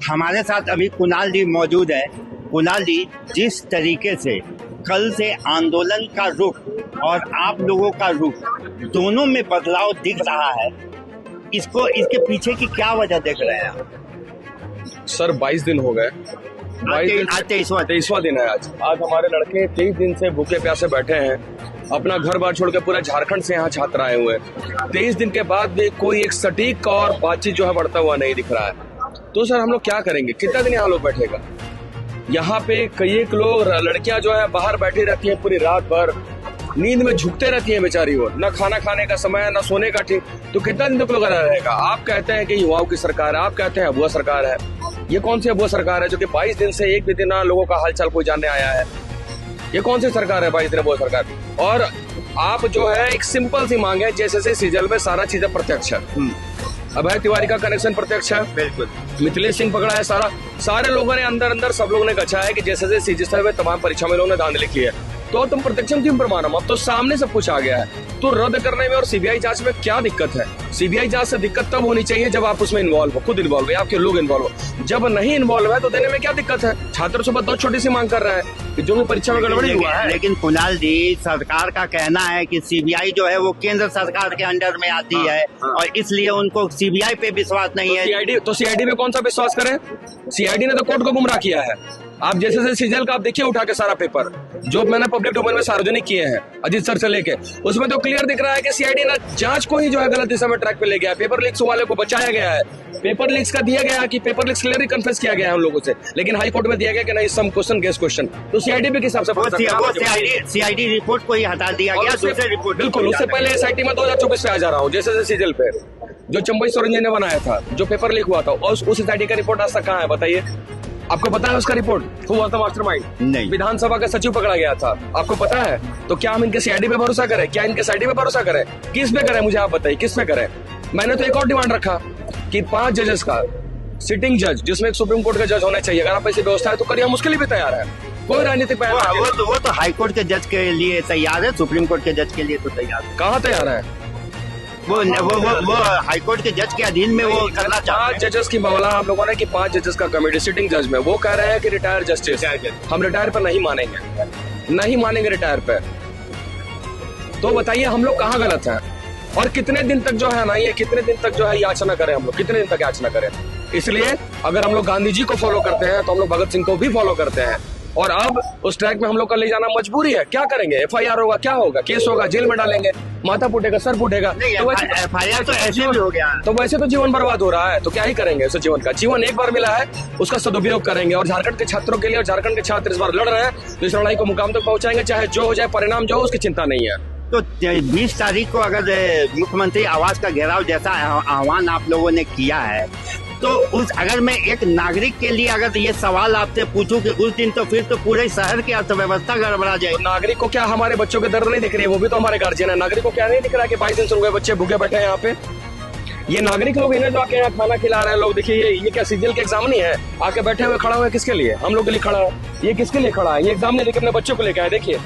हमारे साथ अभी कुणाल जी मौजूद है। कुणाल जी, जिस तरीके से कल से आंदोलन का रुख और आप लोगों का रुख दोनों में बदलाव दिख रहा है, इसके पीछे की क्या वजह देख रहे हैं आप? सर 22 दिन हो गए। आज 23वां दिन है। आज हमारे लड़के 23 दिन से भूखे प्यासे बैठे हैं। अपना घर बार छोड़ के पूरा झारखंड से यहाँ छात्र आए हुए हैं। 23 दिन के बाद भी कोई एक सटीक और बातचीत जो है बढ़ता हुआ नहीं दिख रहा है। तो सर हम लोग क्या करेंगे? कितना दिन यहाँ लोग बैठेगा? यहाँ पे कई एक लोग, लड़कियां जो है बाहर बैठी रहती हैं पूरी रात भर, नींद में झुकते रहती हैं बेचारी वो, न खाना खाने का समय न सोने का ठीक। तो कितना दिन तक लोग रहेगा? आप कहते हैं कि युवाओं की सरकार है, आप कहते हैं अबुआ सरकार है। ये कौन सी अबुआ सरकार है जो कि 22 दिन से एक भी दिन लोगों का हालचाल कोई जानने आया है? ये कौन सी सरकार है 22 दिन अबुआ सरकार? और आप जो है एक सिंपल सी मांग है, जैसे सीजल में सारा चीजें प्रत्यक्ष है। अभय तिवारी का कनेक्शन प्रत्यक्ष है, बिल्कुल। मिथिलेश सिंह पकड़ा है, सारे लोगों ने अंदर सब लोगों ने कहा है कि जैसे सीजीएल में तमाम परीक्षा में लोगों ने धांधली की है। तो तुम प्रत्यक्षम क्यों प्रमाणम? अब तो सामने सब कुछ आ गया है। तो रद्द करने में और सीबीआई जांच में क्या दिक्कत है? सीबीआई जांच से दिक्कत तब होनी चाहिए जब आप उसमें इन्वॉल्व हो, खुद इन्वॉल्व हो, आपके लोग इन्वॉल्व हो। जब नहीं इन्वॉल्व है तो देने में क्या दिक्कत है? छात्र सुबह बहुत छोटी सी मांग कर रहे हैं कि जो भी परीक्षा में गड़बड़ी हुआ है। लेकिन कुणाल जी, सरकार का कहना है कि सीबीआई जो है वो केंद्र सरकार के अंडर में आती है और इसलिए उनको सीबीआई पे विश्वास नहीं है। तो सीआईडी में कौन सा विश्वास करें? सीआईडी ने तो कोर्ट को गुमराह किया है। आप जैसे सीजल का आप देखिए उठा के सारा पेपर जो मैंने पब्लिक डोमेन में सार्वजनिक किए हैं अजीत सर से लेके, उसमें तो क्लियर दिख रहा है कि सीआईडी ने जांच को ही जो है गलत दिशा में ट्रैक पे ले गया। पेपर लीक्स वाले को बचाया गया है। पेपर लीक्स का दिया गया कि पेपर लीक्स क्लियरली कन्फेस किया गया है उन लोगों से, लेकिन हाई कोर्ट में दिया गया कि नहीं सम क्वेश्चन गेस क्वेश्चन। तो सीआईडी भी किस हिसाब से सीआईडी रिपोर्ट को ही हटा दिया गया, दूसरे रिपोर्ट। बिल्कुल, उससे पहले एसआईटी में 2024 पे आ जा रहा हूँ। जैसे सीजल पे जो चंबई सोरेन ने बनाया था, जो पेपर लीक हुआ था, और उस एसआईटी का रिपोर्ट आज तक कहाँ है बताइए? आपको पता है उसका रिपोर्ट? हुआ था मास्टरमाइंड नहीं। विधानसभा का सचिव पकड़ा गया था, आपको पता है? तो क्या हम इनके सीआईडी पे भरोसा करें? क्या इनके सीआईडी पे भरोसा करें? किस पे करें? मुझे आप बताइए, किस पे करें? मैंने तो एक और डिमांड रखा कि 5 जजेस का सिटिंग जज, जिसमें एक सुप्रीम कोर्ट का जज होना चाहिए। अगर आप ऐसी व्यवस्था है तो करिए, हम उसके लिए भी तैयार है। कोई राजनीतिक वो तो हाई कोर्ट के जज के लिए तैयार है, सुप्रीम कोर्ट के जज के लिए तो तैयार है। कहाँ तैयार है? वो हाई कोर्ट के जज के अधीन में वो करना चाहते हैं। 5 जजेस की मामला हम लोगों ने कि 5 जजेस का कमेटी सिटिंग जज में, वो कह रहे हैं कि रिटायर जस्टिस। हम रिटायर पर नहीं मानेंगे रिटायर पे। तो बताइए हम लोग कहाँ गलत हैं? और कितने दिन तक जो है ना, ये कितने दिन तक जो है याचना करें हम लोग? कितने दिन तक याचना करें? इसलिए अगर हम लोग गांधी जी को फॉलो करते हैं तो हम लोग भगत सिंह को भी फॉलो करते हैं। और अब उस ट्रैक में हम लोग का ले जाना मजबूरी है। क्या करेंगे? एफआईआर होगा, क्या होगा? केस होगा, जेल में डालेंगे, माथा फूटेगा, सर फूटेगा। तो एफआईआर तो ऐसे भी हो गया। तो वैसे तो जीवन बर्बाद हो रहा है, तो क्या ही करेंगे? उस जीवन एक बार मिला है, उसका सदुपयोग करेंगे। और झारखंड के छात्रों के लिए, और झारखंड के छात्र इस बार लड़ रहे हैं तो इस लड़ाई को मुकाम तक पहुंचाएंगे, चाहे जो हो जाए, परिणाम जो हो उसकी चिंता नहीं है। तो 20 तारीख को अगर मुख्यमंत्री आवास का घेराव जैसा आह्वान आप लोगों ने किया है, तो अगर मैं एक नागरिक के लिए अगर ये सवाल आपसे पूछूं कि उस दिन तो फिर तो पूरे शहर की अर्थव्यवस्था गड़बड़ा जाए। तो नागरिक को क्या हमारे बच्चों के दर्द नहीं दिख रही है? वो भी तो हमारे गार्जियन है। नागरिक को क्या नहीं दिख रहा कि 22 दिन से हुए बच्चे भूखे बैठे हैं यहाँ पे? ये नागरिक लोग इन्हें जो आके यहाँ खाना खिला रहे हैं लोग, देखिए ये क्या सीजल के एग्जाम नहीं है? आके बैठे हुए खड़ा हुए किसके लिए? हम लोग के लिए खड़ा है। ये किसके लिए खड़ा है? ये एग्जाम नहीं लेके अपने बच्चों को लेकर आए। देखिए